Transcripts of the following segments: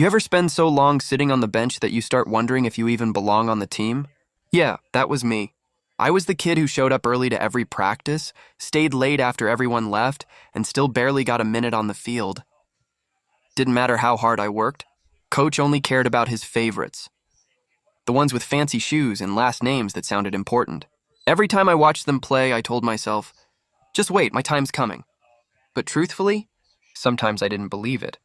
You ever spend so long sitting on the bench that you start wondering if you even belong on the team? Yeah, that was me. I was the kid who showed up early to every practice, stayed late after everyone left, and still barely got a minute on the field. Didn't matter how hard I worked. Coach only cared about his favorites, the ones with fancy shoes and last names that sounded important. Every time I watched them play, I told myself, just wait, my time's coming. But truthfully, sometimes I didn't believe it.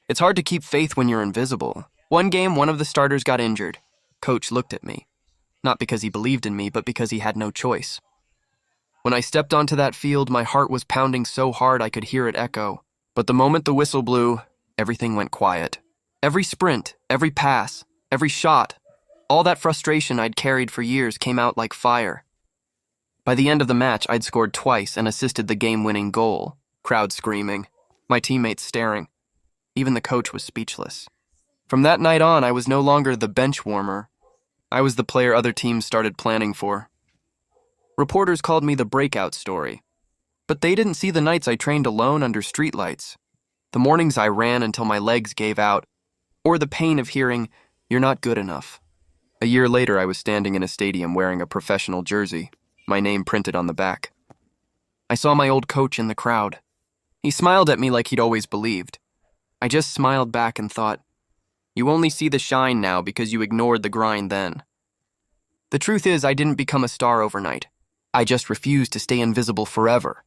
It's hard to keep faith when you're invisible. One game, one of the starters got injured. Coach looked at me. Not because he believed in me, but because he had no choice. When I stepped onto that field, my heart was pounding so hard I could hear it echo. But the moment the whistle blew, everything went quiet. Every sprint, every pass, every shot, all that frustration I'd carried for years came out like fire. By the end of the match, I'd scored twice and assisted the game-winning goal. Crowd screaming, my teammates staring. Even the coach was speechless. From that night on, I was no longer the bench warmer. I was the player other teams started planning for. Reporters called me the breakout story. But they didn't see the nights I trained alone under streetlights, the mornings I ran until my legs gave out, or the pain of hearing, "You're not good enough." A year later, I was standing in a stadium wearing a professional jersey, my name printed on the back. I saw my old coach in the crowd. He smiled at me like he'd always believed. I just smiled back and thought, you only see the shine now because you ignored the grind then. The truth is, I didn't become a star overnight. I just refused to stay invisible forever.